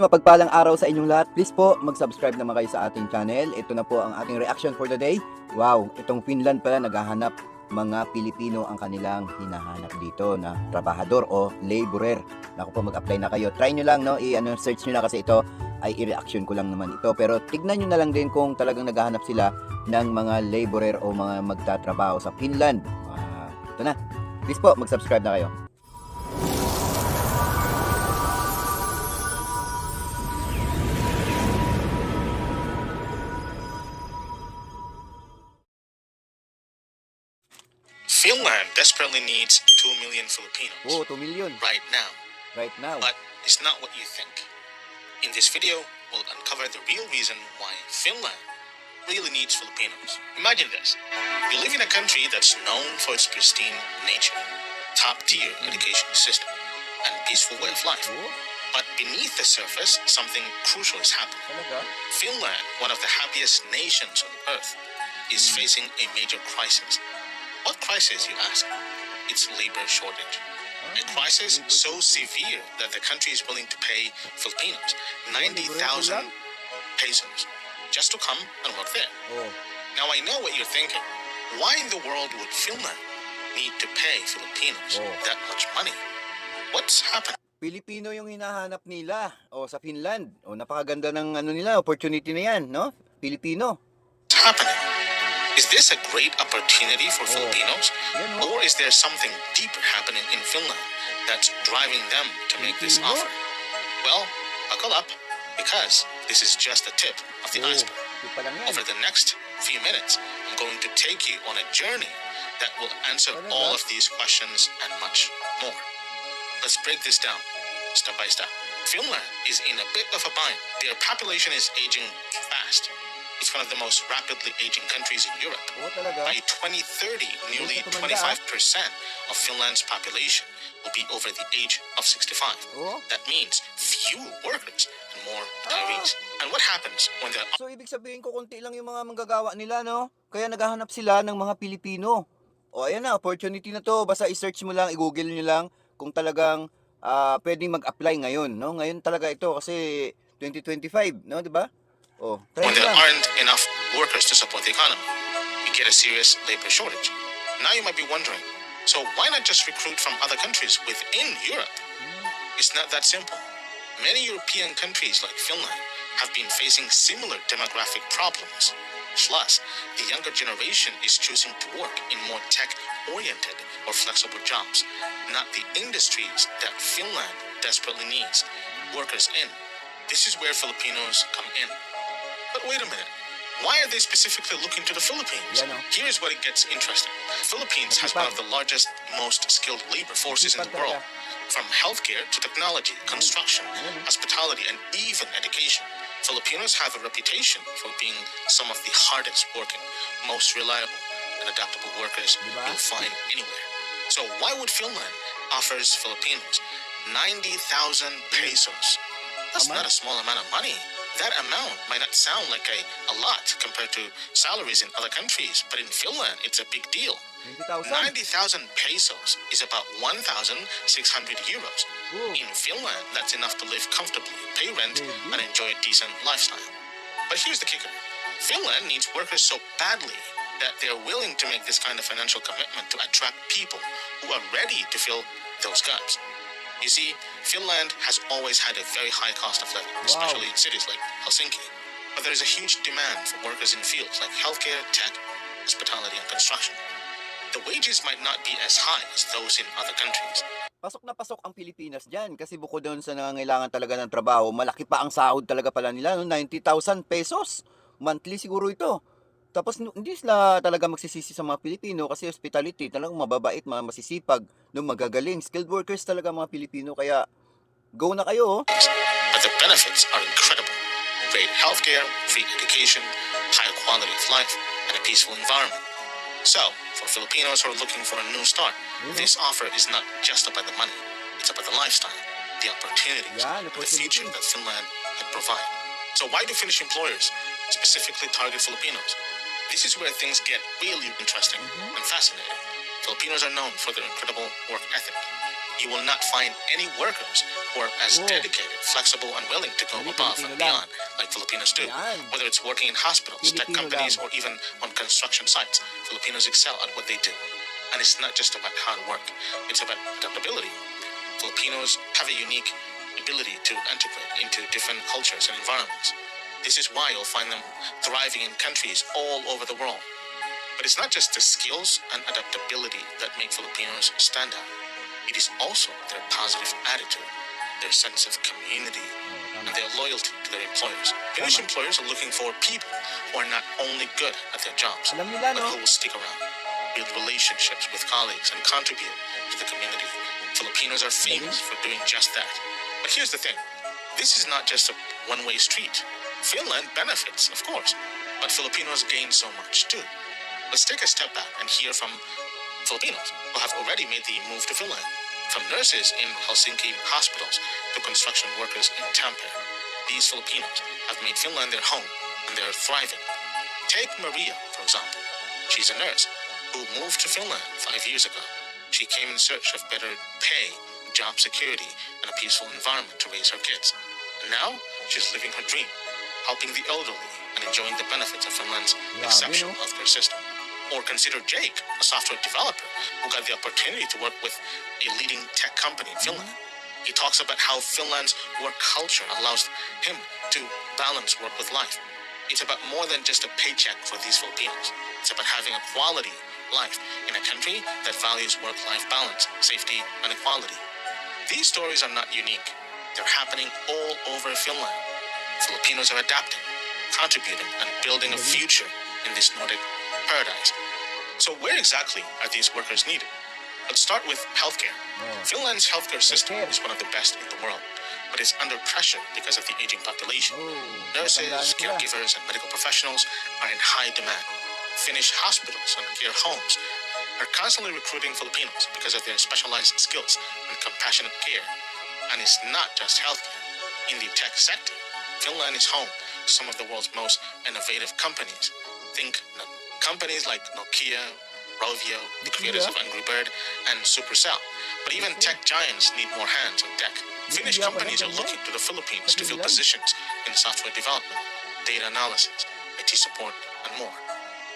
Mapagpalang araw sa inyong lahat. Please po, mag-subscribe naman kayo sa ating channel. Ito na po ang ating reaction for the day. Wow, itong Finland pala naghahanap mga Pilipino ang kanilang hinahanap dito na trabahador o laborer. Naku po, mag-apply na kayo. Try nyo lang, no? Search nyo na kasi ito ay i-reaction ko lang naman ito. Pero tignan nyo na lang din kung talagang naghahanap sila ng mga laborer o mga magtatrabaho sa Finland. Ito na. Please po, mag-subscribe na kayo. Finland desperately needs 2 million Filipinos Oh, 2 million. right now, Right now. but it's not what you think. In this video, we'll uncover the real reason why Finland really needs Filipinos. Imagine this. You live in a country that's known for its pristine nature, top-tier education system, and peaceful way of life. Oh, But beneath the surface, something crucial is happening. talaga? Finland, one of the happiest nations on earth, is facing a major crisis. What crisis, you ask? It's labor shortage. A crisis so severe that the country is willing to pay Filipinos 90,000 pesos just to come and work there. Oh. Now I know what you're thinking. Why in the world would Finland need to pay Filipinos that much money? What's happening? Pilipino yung hinahanap nila sa Finland. Napakaganda ng nila, opportunity na yan, no? Pilipino. What's happening? Is this a great opportunity for Filipinos? Yan, oh. Or is there something deeper happening in Finland that's driving them to make this Filipino? offer? Well, buckle up, because this is just the tip of the iceberg. Di pa lang yan. Over the next few minutes, I'm going to take you on a journey that will answer Talaga? all of these questions and much more. Let's break this down step by step. Finland is in a bit of a bind. Their population is aging fast. It's one of the most rapidly aging countries in Europe. Oo, talaga. By 2030, nearly 25% of Finland's population will be over the age of 65. Oh. That means fewer workers and more retirees. And what happens when the So, ibig sabihin ko, konti lang yung mga manggagawa nila, no? Kaya naghahanap sila ng mga Pilipino. Ayan na, opportunity na to. Basta i-search mo lang, i-google nyo lang kung talagang pwedeng mag-apply ngayon, no? Ngayon talaga ito kasi 2025, no? Diba? Try when nyo there lang. aren't enough workers to support the economy, you get a serious labor shortage. Now you might be wondering, so why not just recruit from other countries within Europe? It's not that simple. Many European countries like Finland have been facing similar demographic problems. Plus, the younger generation is choosing to work in more tech-oriented or flexible jobs, not the industries that Finland desperately needs workers in. This is where Filipinos come in. But wait a minute. Why are they specifically looking to the Philippines? Yeah, no. Here's what it gets interesting. Philippines has one of the largest, most skilled labor forces in the world. From healthcare to technology, construction, hospitality, and even education. Filipinos have a reputation for being some of the hardest working, most reliable, and adaptable workers you'll find anywhere. So why would Finland offers Filipinos 90,000 pesos? That's not a small amount of money. That amount might not sound like a lot compared to salaries in other countries, but in Finland, it's a big deal. 90,000. 90,000 pesos is about 1,600 euros. Ooh. In Finland, that's enough to live comfortably, pay rent, and enjoy a decent lifestyle. But here's the kicker. Finland needs workers so badly that they're willing to make this kind of financial commitment to attract people who are ready to fill those gaps. You see, Finland has always had a very high cost of living, especially in cities like Helsinki. But there is a huge demand for workers in fields like healthcare, tech, hospitality, and construction. The wages might not be as high as those in other countries. Pasok na pasok ang Pilipinas dyan kasi bukod doon sa nangangailangan talaga ng trabaho, malaki pa ang sahod talaga pala nila, no? 90,000 pesos. Monthly siguro ito. Tapos hindi sila talaga magsisisi sa mga Pilipino kasi hospitality, talagang mababait, mga masisipag, no, magagaling. Skilled workers talaga mga Pilipino, kaya go na kayo. But the benefits are incredible. Great healthcare, free education, higher quality of life, and a peaceful environment. So, for Filipinos who are looking for a new start, this offer is not just about the money. It's about the lifestyle, the opportunities, Yeah, the and the future that Finland can provide. So why do Finnish employers specifically target Filipinos? This is where things get really interesting and fascinating. Filipinos are known for their incredible work ethic. You will not find any workers who are as Oh. dedicated, flexible, and willing to go Hindi above Filipino and lang. beyond like Filipinos do. Yan. Whether it's working in hospitals, tech Filipino companies, lang. or even on construction sites, Filipinos excel at what they do. And it's not just about hard work, it's about adaptability. Filipinos have a unique ability to integrate into different cultures and environments. This is why you'll find them thriving in countries all over the world. But it's not just the skills and adaptability that make Filipinos stand out. It is also their positive attitude, their sense of community, and their loyalty to their employers. Finnish employers are looking for people who are not only good at their jobs, Alam nila, but no? who will stick around, build relationships with colleagues, and contribute to the community. Filipinos are famous for doing just that. But here's the thing. This is not just a one-way street. Finland benefits, of course, but Filipinos gain so much too. Let's take a step back and hear from Filipinos who have already made the move to Finland. From nurses in Helsinki hospitals to construction workers in Tampere, these Filipinos have made Finland their home and they're thriving. Take Maria, for example. She's a nurse who moved to Finland 5 years ago. She came in search of better pay, job security, and a peaceful environment to raise her kids. And now she's living her dream, helping the elderly and enjoying the benefits of Finland's exceptional healthcare system. Or consider Jake, a software developer who got the opportunity to work with a leading tech company in Finland. He talks about how Finland's work culture allows him to balance work with life. It's about more than just a paycheck for these Filipinos. It's about having a quality life in a country that values work-life balance, safety, and equality. These stories are not unique. They're happening all over Finland. Filipinos are adapting, contributing, and building a future in this Nordic paradise. So where exactly are these workers needed? Let's start with healthcare. Finland's healthcare system is one of the best in the world, but it's under pressure because of the aging population. Nurses, caregivers, and medical professionals are in high demand. Finnish hospitals and care homes are constantly recruiting Filipinos because of their specialized skills and compassionate care. And it's not just healthcare. In the tech sector, Finland is home to some of the world's most innovative companies. Think companies like Nokia, Rovio, the creators of Angry Bird, and Supercell. But even tech giants need more hands on deck. Finnish companies are looking to the Philippines to fill positions in software development, data analysis, IT support, and more.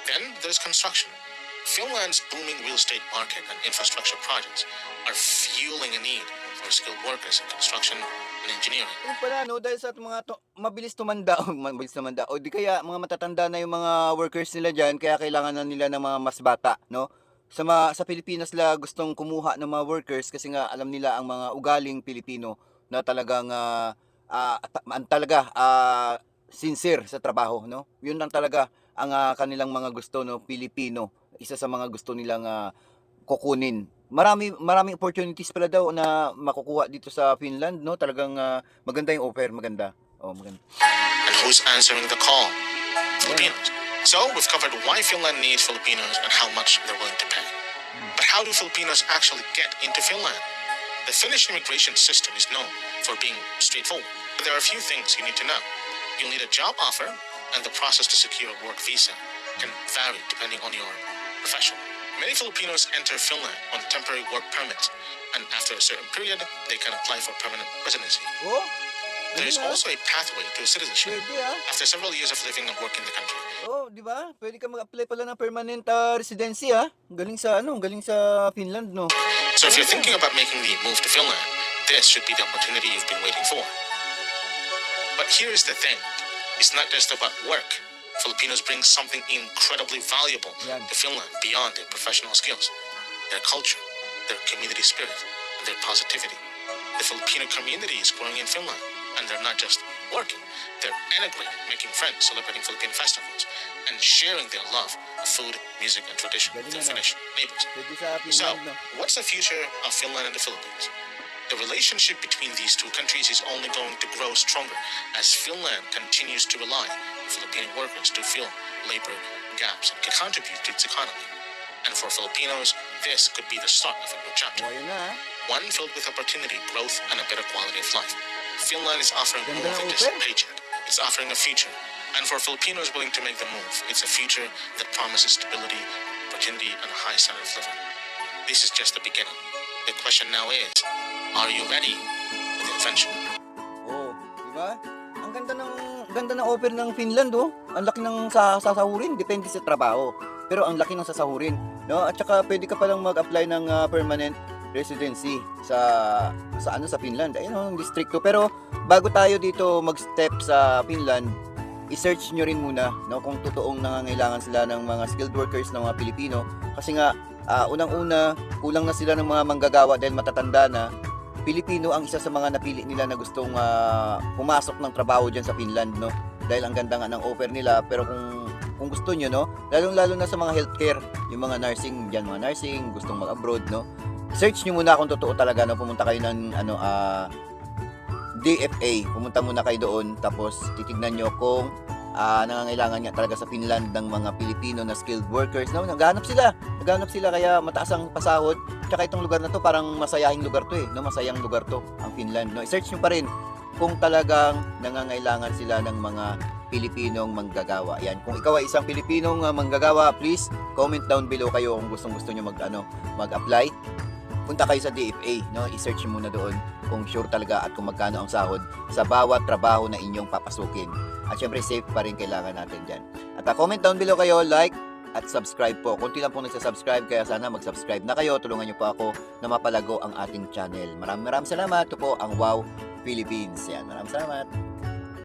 Then there's construction. Finland's booming real estate market and infrastructure projects are fueling a need for skilled workers in construction and engineering. Yung pala, no, dahil sa mga mabilis tumanda, o di kaya mga matatanda na yung mga workers nila dyan, kaya kailangan na nila ng mga mas bata, no? Sa Pilipinas la gustong kumuha ng mga workers kasi nga alam nila ang mga ugaling Pilipino na talagang sincere sa trabaho, no? Yun lang talaga ang kanilang mga gusto, no, Pilipino. Isa sa mga gusto nilang kukunin. Maraming opportunities pala daw na makukuha dito sa Finland, no? Talagang maganda yung offer, maganda. Maganda. And who's answering the call? Filipinos. So, we've covered why Finland needs Filipinos and how much they're willing to pay. But how do Filipinos actually get into Finland? The Finnish immigration system is known for being straightforward. But there are a few things you need to know. You'll need a job offer, and the process to secure a work visa can vary depending on your profession. Many Filipinos enter Finland on temporary work permits, and after a certain period, they can apply for permanent residency. There is also a pathway to citizenship after several years of living and working in the country. Di ba? Pwede ka mag-apply pala ng permanent residency, Galing sa Finland, no? So if you're thinking about making the move to Finland, this should be the opportunity you've been waiting for. But here's the thing. It's not just about work. Filipinos bring something incredibly valuable to Finland beyond their professional skills. Their culture, their community spirit, and their positivity. The Filipino community is growing in Finland, and they're not just working. They're integrating, making friends, celebrating Philippine festivals, and sharing their love of food, music, and tradition with their Finnish neighbors. So, what's the future of Finland and the Philippines? The relationship between these two countries is only going to grow stronger as Finland continues to rely on Filipino workers to fill labor gaps and contribute to its economy. And for Filipinos, this could be the start of a new chapter. One filled with opportunity, growth, and a better quality of life. Finland is offering more than just a paycheck. It's offering a future. And for Filipinos willing to make the move, it's a future that promises stability, opportunity, and a high standard of living. This is just the beginning. The question now is, are you ready for the adventure? Oh, di ba? Ang ganda ng offer ng Finland, oh. Ang laki ng sasahurin, depende sa trabaho. Pero ang laki ng sasahurin, no? At saka pwede ka palang mag-apply ng permanent residency sa Finland. Ayun, ang distrito. Pero bago tayo dito mag-step sa Finland, i-search nyo rin muna, no, kung totoong nangangailangan sila ng mga skilled workers ng mga Pilipino. Kasi nga, unang-una, kulang na sila ng mga manggagawa dahil matatanda na. Pilipino ang isa sa mga napili nila na gustong pumasok ng trabaho dyan sa Finland, no? Dahil ang ganda nga ng offer nila. Pero kung gusto nyo, no, lalong-lalo na sa mga healthcare, yung mga nursing dyan, mga nursing, gustong mag-abroad, no? Search nyo muna kung totoo talaga, no? Pumunta kayo ng DFA, pumunta muna kayo doon, tapos titignan nyo kung nangangailangan nga talaga sa Finland ng mga Pilipino na skilled workers. No? Naghahanap sila kaya mataas ang pasahod. Tsaka itong lugar na to parang masayahing lugar to, no? Masayang lugar to, ang Finland. No? I-search nyo pa rin kung talagang nangangailangan sila ng mga Pilipinong manggagawa. Yan. Kung ikaw ay isang Pilipinong manggagawa, please comment down below kayo kung gusto nyo mag-apply. Punta kayo sa DFA, no? I-search nyo muna doon kung sure talaga at kung magkano ang sahod sa bawat trabaho na inyong papasukin. At syempre, safe pa rin kailangan natin dyan. At comment down below kayo, like, at subscribe po. Kunti lang po nagsasubscribe, kaya sana mag-subscribe na kayo. Tulungan nyo po ako na mapalago ang ating channel. Maraming salamat. Ito po ang Wow Philippines. Yan, maraming salamat.